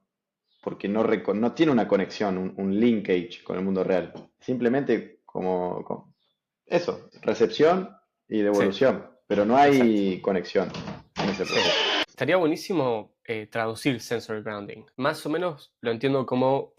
porque no tiene una conexión, un linkage con el mundo real. Simplemente como eso, recepción y Sí, devolución, pero no exacto. hay conexión en ese Sí. proceso. Estaría buenísimo traducir sensory grounding. Más o menos lo entiendo como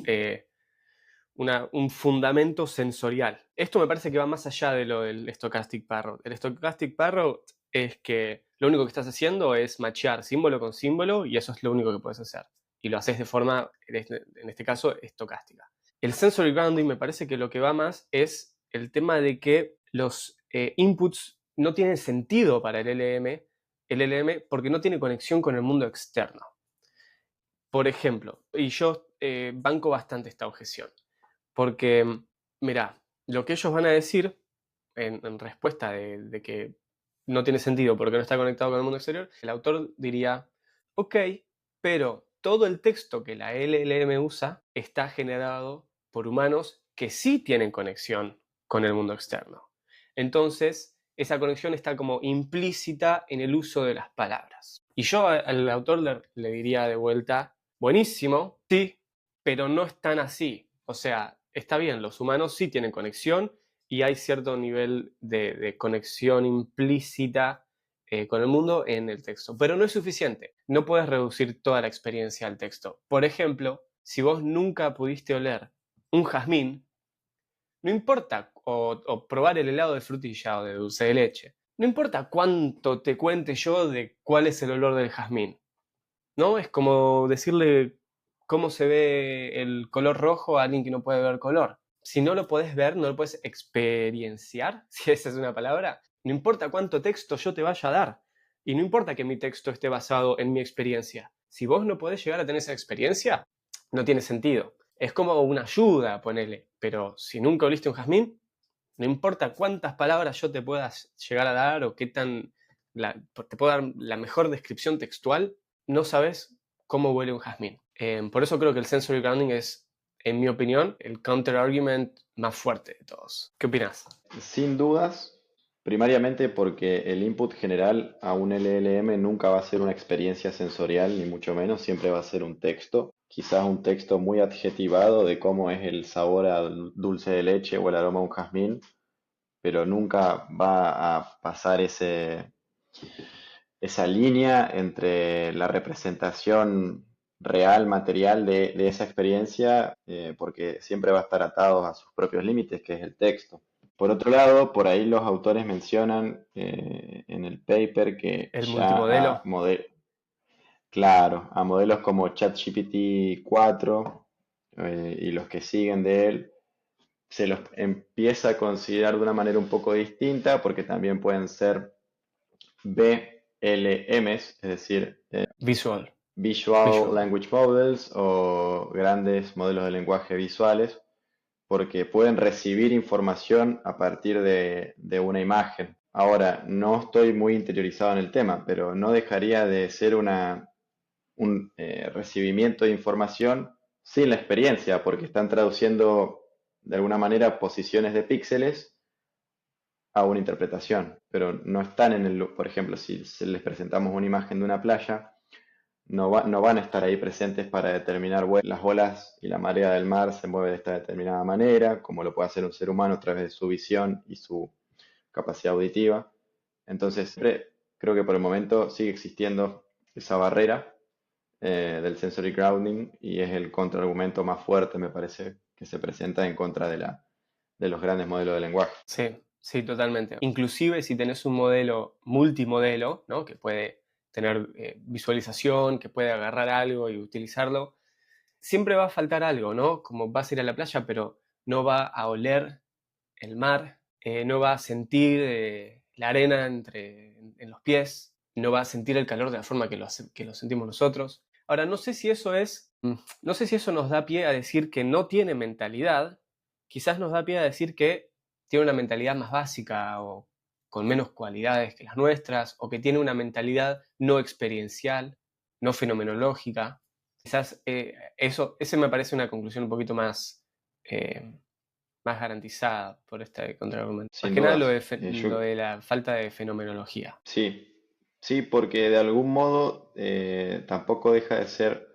un fundamento sensorial. Esto me parece que va más allá de lo del stochastic parrot. El stochastic parrot es que lo único que estás haciendo es machear símbolo con símbolo y eso es lo único que puedes hacer. Y lo haces de forma, en este caso, estocástica. El sensory grounding me parece que lo que va más es el tema de que los inputs no tienen sentido para el LLM porque no tiene conexión con el mundo externo. Por ejemplo, y yo banco bastante esta objeción, porque, mira, lo que ellos van a decir en respuesta de que no tiene sentido porque no está conectado con el mundo exterior, el autor diría, ok, pero todo el texto que la LLM usa está generado por humanos que sí tienen conexión con el mundo externo. Entonces, esa conexión está como implícita en el uso de las palabras. Y yo al autor le diría de vuelta, buenísimo, sí, pero no es tan así. O sea, está bien, los humanos sí tienen conexión y hay cierto nivel de conexión implícita con el mundo en el texto, pero no es suficiente. No puedes reducir toda la experiencia al texto. Por ejemplo, si vos nunca pudiste oler un jazmín, no importa, o probar el helado de frutilla o de dulce de leche, no importa cuánto te cuente yo de cuál es el olor del jazmín, ¿no? Es como decirle cómo se ve el color rojo a alguien que no puede ver color. Si no lo podés ver, no lo puedes experienciar, si esa es una palabra, no importa cuánto texto yo te vaya a dar. Y no importa que mi texto esté basado en mi experiencia. Si vos no podés llegar a tener esa experiencia, no tiene sentido. Es como una ayuda, ponele. Pero si nunca oliste un jazmín, no importa cuántas palabras yo te puedas llegar a dar o qué tan te puedo dar la mejor descripción textual, no sabes cómo huele un jazmín. Por eso creo que el sensory grounding es, en mi opinión, el counter argument más fuerte de todos. ¿Qué opinas? Sin dudas, primariamente porque el input general a un LLM nunca va a ser una experiencia sensorial, ni mucho menos, siempre va a ser un texto, quizás un texto muy adjetivado de cómo es el sabor a dulce de leche o el aroma a un jazmín, pero nunca va a pasar esa línea entre la representación real, material de esa experiencia, porque siempre va a estar atado a sus propios límites, que es el texto. Por otro lado, por ahí los autores mencionan en el paper que El ya multimodelo. claro, a modelos como ChatGPT 4 y los que siguen de él, se los empieza a considerar de una manera un poco distinta porque también pueden ser VLMs, es decir, Visual. Visual Visual. Language Models o grandes modelos de lenguaje visuales, porque pueden recibir información a partir de una imagen. Ahora, no estoy muy interiorizado en el tema, pero no dejaría de ser un recibimiento de información sin la experiencia, porque están traduciendo de alguna manera posiciones de píxeles a una interpretación, pero no están por ejemplo, si les presentamos una imagen de una playa, no van a estar ahí presentes para determinar las olas y la marea del mar se mueve de esta determinada manera, como lo puede hacer un ser humano a través de su visión y su capacidad auditiva. Entonces, siempre creo que por el momento sigue existiendo esa barrera del sensory grounding y es el contraargumento más fuerte, me parece, que se presenta en contra de los grandes modelos de lenguaje. Sí, sí, totalmente. Inclusive si tenés un modelo multimodelo, ¿no? Que puede tener visualización, que puede agarrar algo y utilizarlo, siempre va a faltar algo, ¿no? Como vas a ir a la playa, pero no va a oler el mar, no va a sentir la arena en los pies, no va a sentir el calor de la forma que lo sentimos nosotros. Ahora, no sé si eso no sé si eso nos da pie a decir que no tiene mentalidad, quizás nos da pie a decir que tiene una mentalidad más básica o con menos cualidades que las nuestras, o que tiene una mentalidad no experiencial, no fenomenológica. Quizás ese me parece una conclusión un poquito más garantizada por este contraargumento. Más Sin que nada lo dudas. de, lo de la falta de fenomenología. Sí, sí, porque de algún modo tampoco deja de ser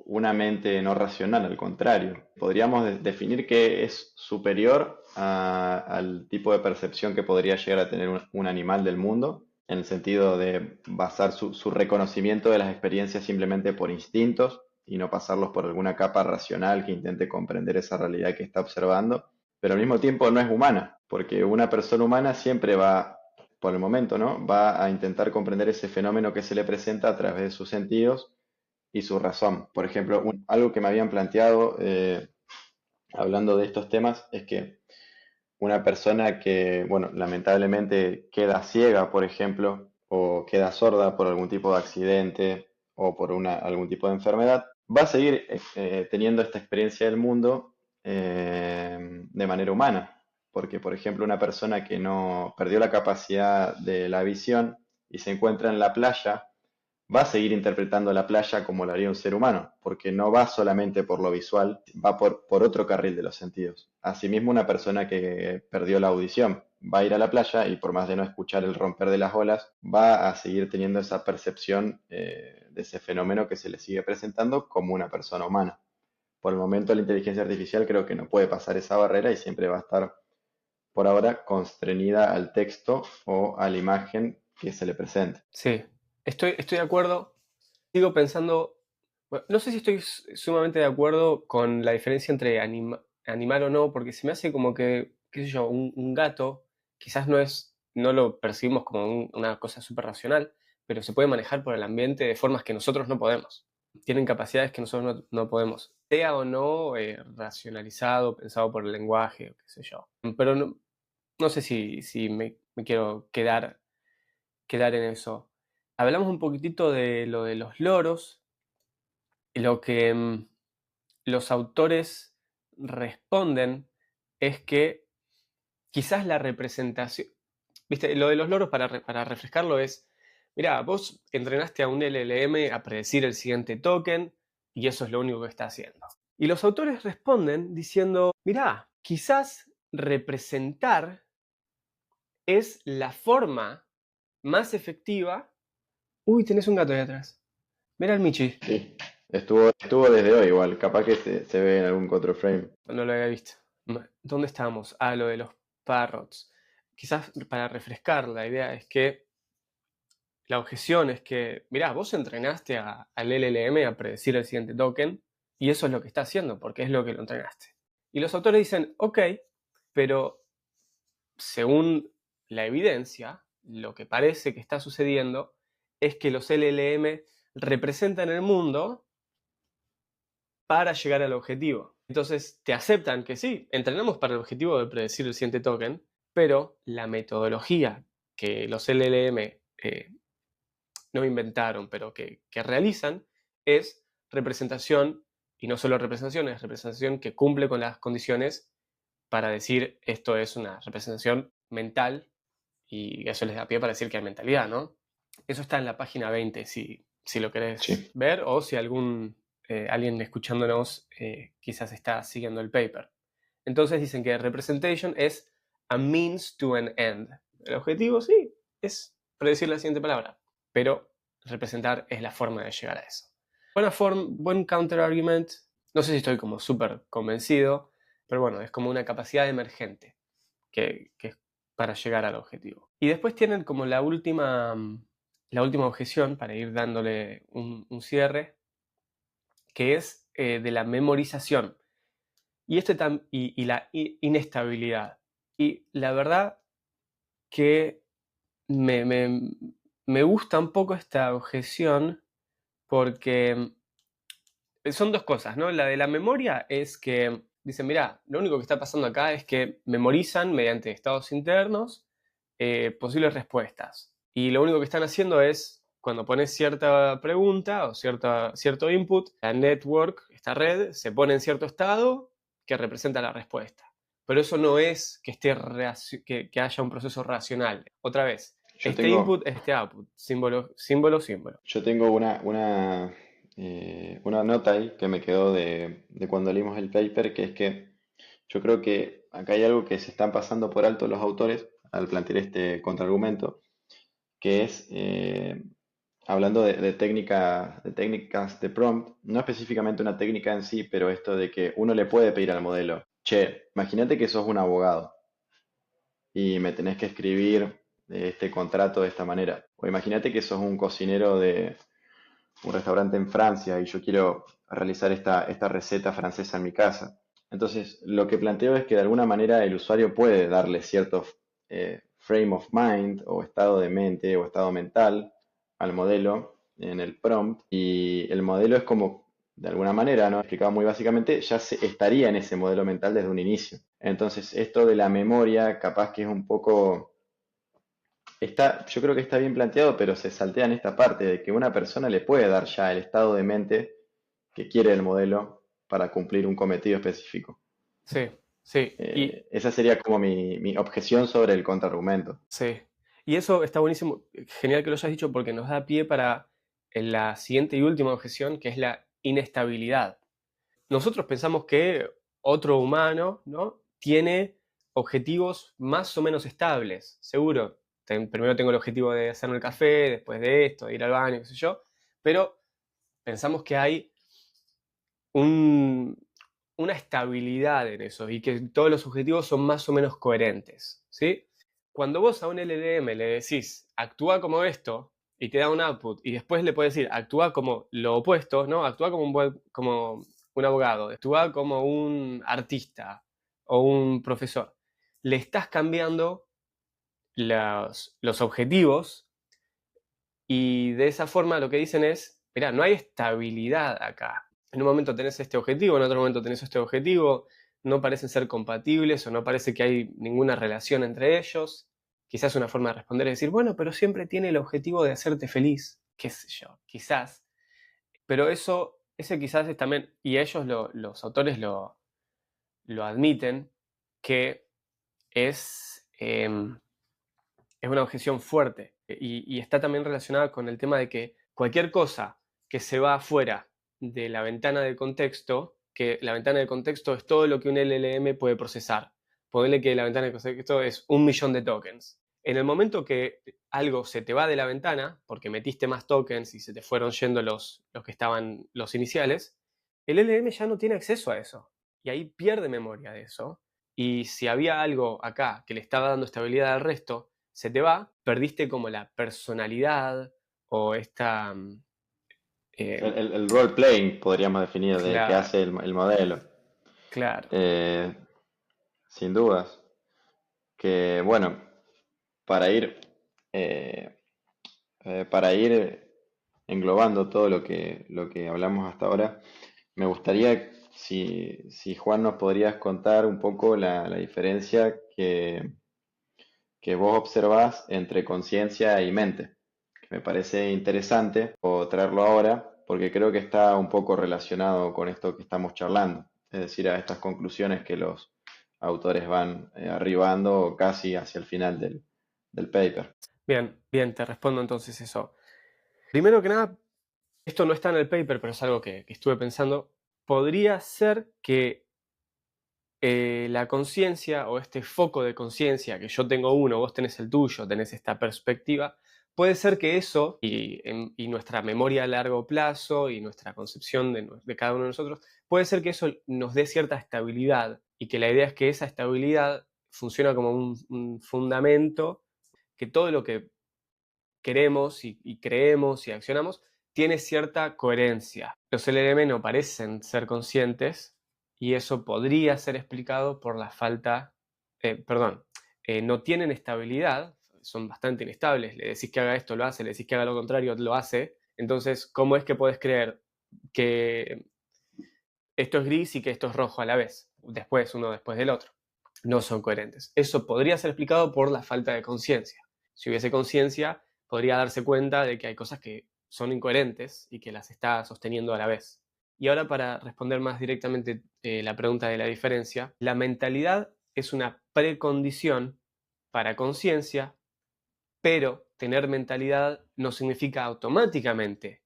una mente no racional, al contrario. Podríamos definir que es superior al tipo de percepción que podría llegar a tener un animal del mundo, en el sentido de basar su reconocimiento de las experiencias simplemente por instintos y no pasarlos por alguna capa racional que intente comprender esa realidad que está observando, pero al mismo tiempo no es humana, porque una persona humana siempre va, por el momento, ¿no? Va a intentar comprender ese fenómeno que se le presenta a través de sus sentidos y su razón. Por ejemplo, algo que me habían planteado hablando de estos temas es que una persona que, bueno, lamentablemente queda ciega, por ejemplo, o queda sorda por algún tipo de accidente o por algún tipo de enfermedad, va a seguir teniendo esta experiencia del mundo de manera humana. Porque, por ejemplo, una persona que no perdió la capacidad de la visión y se encuentra en la playa, va a seguir interpretando la playa como lo haría un ser humano, porque no va solamente por lo visual, va por otro carril de los sentidos. Asimismo, una persona que perdió la audición va a ir a la playa y por más de no escuchar el romper de las olas, va a seguir teniendo esa percepción de ese fenómeno que se le sigue presentando como una persona humana. Por el momento, la inteligencia artificial creo que no puede pasar esa barrera y siempre va a estar, por ahora, constreñida al texto o a la imagen que se le presente. Sí, estoy de acuerdo. Sigo pensando, bueno, no sé si estoy sumamente de acuerdo con la diferencia entre animal o no, porque se me hace como que, qué sé yo, un gato quizás no lo percibimos como una cosa súper racional, pero se puede manejar por el ambiente de formas que nosotros no podemos. Tienen capacidades que nosotros no podemos, sea o no racionalizado, pensado por el lenguaje, o qué sé yo. Pero no sé si me quiero quedar en eso. Hablamos un poquitito de lo de los loros, y lo que los autores responden es que quizás la representación, viste, lo de los loros para refrescarlo es, mira, vos entrenaste a un LLM a predecir el siguiente token y eso es lo único que está haciendo. Y los autores responden diciendo, mira, quizás representar es la forma más efectiva. Uy, tenés un gato ahí atrás. Mira el Michi. Sí, estuvo desde hoy igual, capaz que se ve en algún otro frame. No lo había visto. ¿Dónde estábamos? Ah, lo de los parrots. Quizás para refrescar, la idea es que la objeción es que, mirá, vos entrenaste al LLM a predecir el siguiente token y eso es lo que está haciendo, porque es lo que lo entrenaste. Y los autores dicen, ok, pero según la evidencia, lo que parece que está sucediendo es que los LLM representan el mundo para llegar al objetivo. Entonces te aceptan que sí, entrenamos para el objetivo de predecir el siguiente token, pero la metodología que los LLM no inventaron, pero que realizan, es representación, y no solo representación, es representación que cumple con las condiciones para decir esto es una representación mental, y eso les da pie para decir que hay mentalidad, ¿no? Eso está en la página 20, si lo querés Sí, ver, o si alguien escuchándonos quizás está siguiendo el paper. Entonces dicen que representation es a means to an end. El objetivo, sí, es predecir la siguiente palabra, pero representar es la forma de llegar a eso. Buen counter argument. No sé si estoy como súper convencido, pero bueno, es como una capacidad emergente que es para llegar al objetivo. Y después tienen como la última objeción, para ir dándole un cierre, que es de la memorización y la inestabilidad. Y la verdad que me gusta un poco esta objeción porque son dos cosas, ¿no? La de la memoria es que dicen, mira, lo único que está pasando acá es que memorizan mediante estados internos posibles respuestas. Y lo único que están haciendo es, cuando pones cierta pregunta o cierto input, la network, esta red, se pone en cierto estado que representa la respuesta. pero eso no es que, que haya un proceso racional. Otra vez, Yo este tengo, input, este output, símbolo, símbolo, símbolo. yo tengo una nota ahí que me quedó de cuando leímos el paper, que es que yo creo que acá hay algo que se están pasando por alto los autores al plantear este contraargumento, que es, hablando de técnicas de prompt, no específicamente una técnica en sí, pero esto de que uno le puede pedir al modelo, che, imagínate que sos un abogado y me tenés que escribir este contrato de esta manera. O imagínate que sos un cocinero de un restaurante en Francia y yo quiero realizar esta receta francesa en mi casa. Entonces, lo que planteo es que de alguna manera el usuario puede darle cierto frame of mind o estado de mente o estado mental al modelo en el prompt y el modelo es como, de alguna manera, ¿no? Explicado muy básicamente, ya estaría en ese modelo mental desde un inicio. Entonces, esto de la memoria capaz que es un poco yo creo que está bien planteado, pero se saltea en esta parte de que una persona le puede dar ya el estado de mente que quiere el modelo para cumplir un cometido específico. Sí, sí, Esa sería como mi objeción sobre el contraargumento. sí. Y eso está buenísimo, genial que lo hayas dicho porque nos da pie para la siguiente y última objeción, que es la inestabilidad. Nosotros pensamos que otro humano, ¿no? Tiene objetivos más o menos estables, seguro. Primero tengo el objetivo de hacerme el café, después de esto, de ir al baño, qué sé yo, pero pensamos que hay un- una estabilidad en eso y que todos los objetivos son más o menos coherentes, ¿sí? Cuando vos a un LLM le decís, actúa como esto, y te da un output, y después le puedes decir, actúa como lo opuesto, ¿no? Actúa como como un abogado, actúa como un artista o un profesor. Le estás cambiando los objetivos y de esa forma lo que dicen es, mirá, no hay estabilidad acá. En un momento tenés este objetivo, en otro momento tenés este objetivo, no parecen ser compatibles o no parece que hay ninguna relación entre ellos. Quizás una forma de responder es decir, bueno, pero siempre tiene el objetivo de hacerte feliz, qué sé yo, quizás. Pero eso, ese quizás es también, y ellos los autores lo admiten, que es una objeción fuerte y está también relacionada con el tema de que cualquier cosa que se va afuera de la ventana de contexto, que la ventana de contexto es todo lo que un LLM puede procesar. Ponerle que la ventana de contexto es 1 millón de tokens. En el momento que algo se te va de la ventana, porque metiste más tokens y se te fueron yendo los que estaban los iniciales, el LLM ya no tiene acceso a eso. Y ahí pierde memoria de eso. Y si había algo acá que le estaba dando estabilidad al resto, se te va, perdiste como la personalidad o esta... eh, El role playing podríamos definir de que claro, hace el modelo. claro. Eh, Sin dudas. Que bueno, para ir, eh, para ir englobando todo lo que hablamos hasta ahora, me gustaría si Juan nos podrías contar un poco la diferencia que vos observás entre conciencia y mente, que me parece interesante o traerlo ahora porque creo que está un poco relacionado con esto que estamos charlando, es decir, a estas conclusiones que los autores van arribando casi hacia el final del paper. Bien, bien, te respondo entonces eso. Primero que nada, esto no está en el paper, pero es algo que estuve pensando. Podría ser que la conciencia o este foco de conciencia, que yo tengo uno, vos tenés el tuyo, tenés esta perspectiva, puede ser que eso y nuestra memoria a largo plazo y nuestra concepción de cada uno de nosotros, puede ser que eso nos dé cierta estabilidad y que la idea es que esa estabilidad funciona como un fundamento, que todo lo que queremos y creemos y accionamos tiene cierta coherencia. Los LLM no parecen ser conscientes y eso podría ser explicado por la falta, perdón, no tienen estabilidad, son bastante inestables. Le decís que haga esto, lo hace, le decís que haga lo contrario, lo hace. Entonces, ¿cómo es que puedes creer que esto es gris y que esto es rojo a la vez? Después, uno después del otro. No son coherentes. Eso podría ser explicado por la falta de conciencia. Si hubiese conciencia, podría darse cuenta de que hay cosas que son incoherentes y que las está sosteniendo a la vez. Y ahora para responder más directamente la pregunta de la diferencia, la mentalidad es una precondición para conciencia, pero tener mentalidad no significa automáticamente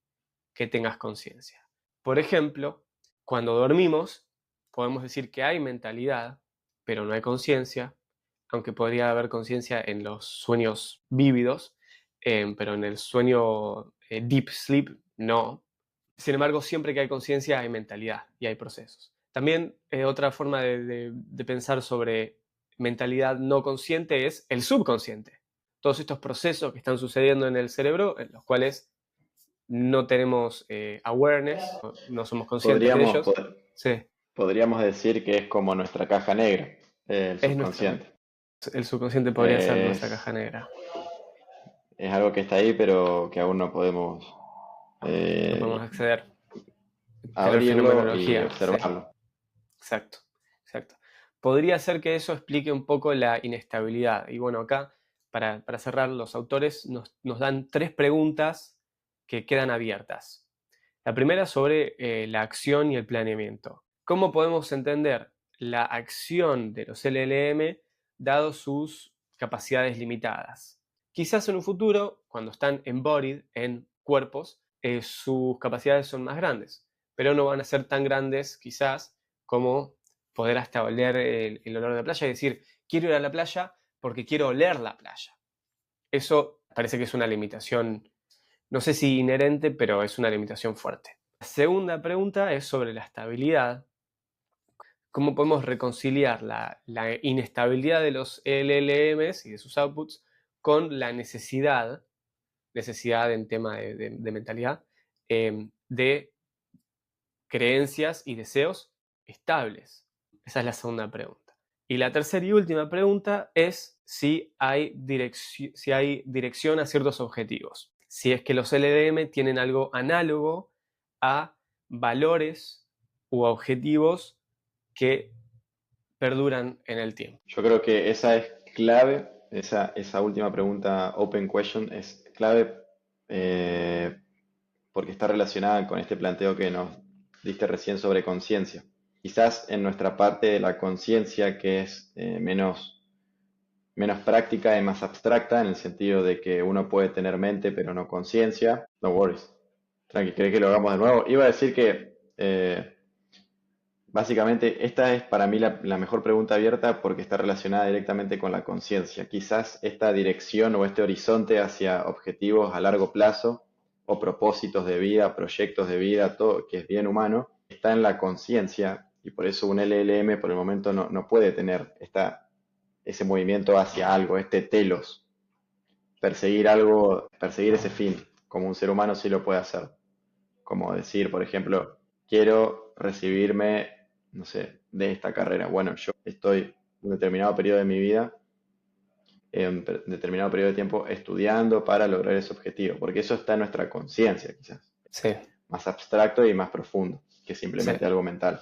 que tengas conciencia. Por ejemplo, cuando dormimos, podemos decir que hay mentalidad, pero no hay conciencia, aunque podría haber conciencia en los sueños vívidos, pero en el sueño deep sleep no. Sin embargo, siempre que hay conciencia hay mentalidad y hay procesos. También otra forma de pensar sobre mentalidad no consciente es el subconsciente. Todos estos procesos que están sucediendo en el cerebro, en los cuales no tenemos awareness, no somos conscientes de Podríamos, ellos. pod- Sí, podríamos decir que es como nuestra caja negra, el es nuestra, subconsciente. el subconsciente podría ser nuestra Es, caja negra. es algo que está ahí, pero que aún no podemos No podemos eh, acceder, tener abrirlo y fenomenología, sí, observarlo. exacto, exacto. Podría ser que eso explique un poco la inestabilidad. Y bueno, acá, para cerrar, los autores nos dan 3 preguntas que quedan abiertas. La primera sobre la acción y el planeamiento. ¿Cómo podemos entender la acción de los LLM dado sus capacidades limitadas? Quizás en un futuro, cuando están embodied en cuerpos, sus capacidades son más grandes, pero no van a ser tan grandes quizás como poder hasta oler el olor de la playa y decir, quiero ir a la playa porque quiero oler la playa. Eso parece que es una limitación, no sé si inherente, pero es una limitación fuerte. La segunda pregunta es sobre la estabilidad. ¿Cómo podemos reconciliar la inestabilidad de los LLMs y de sus outputs con la necesidad en tema de mentalidad, de creencias y deseos estables? Esa es la segunda pregunta. Y la tercera y última pregunta es si hay dirección a ciertos objetivos. Si es que los LLM tienen algo análogo a valores u objetivos que perduran en el tiempo. Yo creo que esa es clave, esa última pregunta, open question, es clave eh, porque está relacionada con este planteo que nos diste recién sobre conciencia. Quizás en nuestra parte de la conciencia que es menos práctica y más abstracta, en el sentido de que uno puede tener mente pero no conciencia. No worries. Tranqui, ¿querés que lo hagamos de nuevo? Iba a decir que básicamente esta es para mí la mejor pregunta abierta porque está relacionada directamente con la conciencia. Quizás esta dirección o este horizonte hacia objetivos a largo plazo o propósitos de vida, proyectos de vida, todo que es bien humano, está en la conciencia y por eso un LLM por el momento no puede tener ese movimiento hacia algo, este telos, perseguir algo, perseguir ese fin, como un ser humano sí lo puede hacer. Como decir, por ejemplo, quiero recibirme, no sé, de esta carrera. Bueno, yo estoy en un determinado periodo de mi vida, en un determinado periodo de tiempo, estudiando para lograr ese objetivo, porque eso está en nuestra conciencia, quizás. Sí, Más abstracto y más profundo que sí, simplemente algo mental.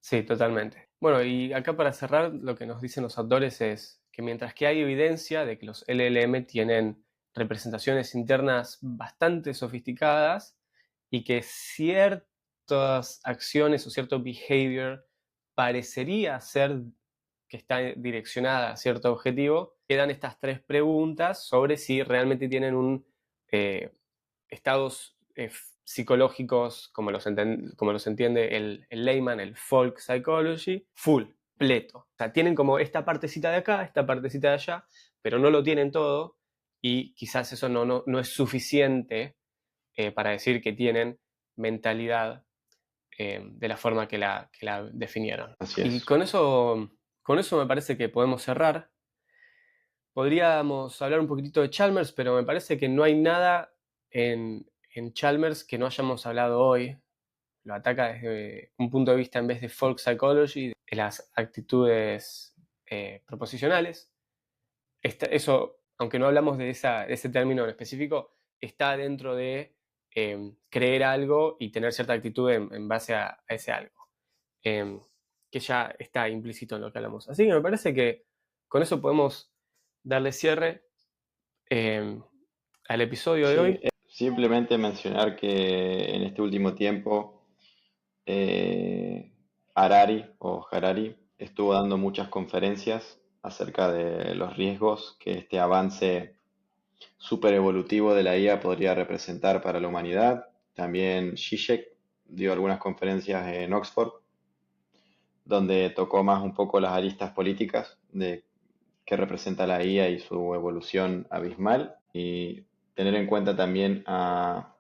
sí, totalmente. Bueno, y acá para cerrar, lo que nos dicen los autores es que mientras que hay evidencia de que los LLM tienen representaciones internas bastante sofisticadas y que ciertas acciones o cierto behavior parecería ser que está direccionada a cierto objetivo, quedan estas 3 preguntas sobre si realmente tienen un estados psicológicos, como los entiende el layman, el folk psychology, full, completo. O sea, tienen como esta partecita de acá, esta partecita de allá, pero no lo tienen todo y quizás eso no es suficiente para decir que tienen mentalidad de la forma que la definieron. Así Y es. con eso me parece que podemos cerrar. Podríamos hablar un poquitito de Chalmers, pero me parece que no hay nada en Chalmers que no hayamos hablado hoy. Lo ataca desde un punto de vista en vez de folk psychology, de las actitudes proposicionales. Eso, aunque no hablamos de ese término en específico, está dentro de creer algo y tener cierta actitud en base a ese algo, eh, que ya está implícito en lo que hablamos. Así que me parece que con eso podemos darle cierre eh, al episodio de Sí, hoy. simplemente mencionar que en este último tiempo, eh, Harari o Harari estuvo dando muchas conferencias acerca de los riesgos que este avance súper evolutivo de la IA podría representar para la humanidad. También Zizek dio algunas conferencias en Oxford, donde tocó más un poco las aristas políticas de qué representa la IA y su evolución abismal, y tener en cuenta también a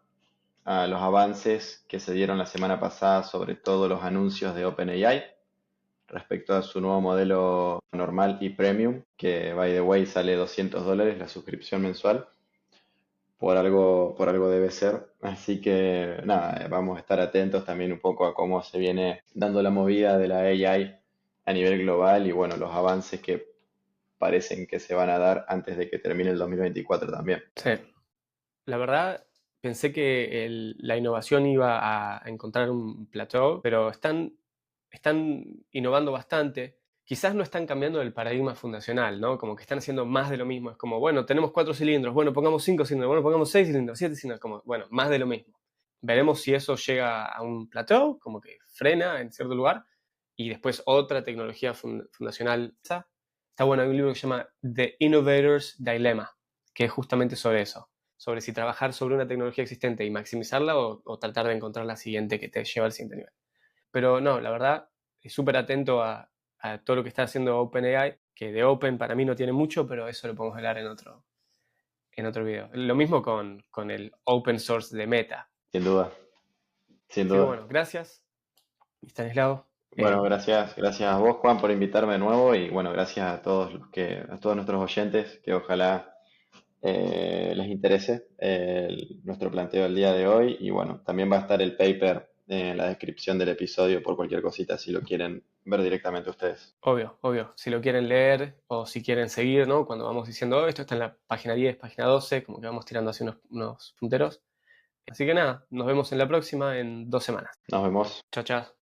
los avances que se dieron la semana pasada, sobre todo los anuncios de OpenAI respecto a su nuevo modelo normal y premium, que by the way sale $200 la suscripción mensual. Por algo debe ser. Así que nada, vamos a estar atentos también un poco a cómo se viene dando la movida de la AI a nivel global y bueno, los avances que parecen que se van a dar antes de que termine el 2024 también. Sí, la verdad pensé que la innovación iba a encontrar un plateau, pero están innovando bastante. Quizás no están cambiando el paradigma fundacional, ¿no? Como que están haciendo más de lo mismo. Es como, bueno, tenemos 4 cilindros, bueno, pongamos 5 cilindros, bueno, pongamos 6 cilindros, 7 cilindros, como, bueno, más de lo mismo. Veremos si eso llega a un plateau, como que frena en cierto lugar, y después otra tecnología fundacional. Está bueno, hay un libro que se llama The Innovator's Dilemma, que es justamente sobre eso, sobre si trabajar sobre una tecnología existente y maximizarla o tratar de encontrar la siguiente que te lleva al siguiente nivel. Pero no, la verdad, súper atento a todo lo que está haciendo OpenAI, que de Open para mí no tiene mucho, pero eso lo podemos hablar en otro video. Lo mismo con el open source de Meta. Sin duda, sin Así que duda. bueno, gracias, Stanislao. Bueno, gracias a vos, Juan, por invitarme de nuevo y bueno, gracias a todos a todos nuestros oyentes que ojalá les interese nuestro planteo del día de hoy y bueno, también va a estar el paper en la descripción del episodio por cualquier cosita si lo quieren ver directamente ustedes. Obvio, obvio. Si lo quieren leer o si quieren seguir, ¿no? Cuando vamos diciendo "Oh, esto está en la página 10, página 12", como que vamos tirando así unos punteros. Así que nada, nos vemos en la próxima en 2 semanas. Nos vemos. Chao, chao.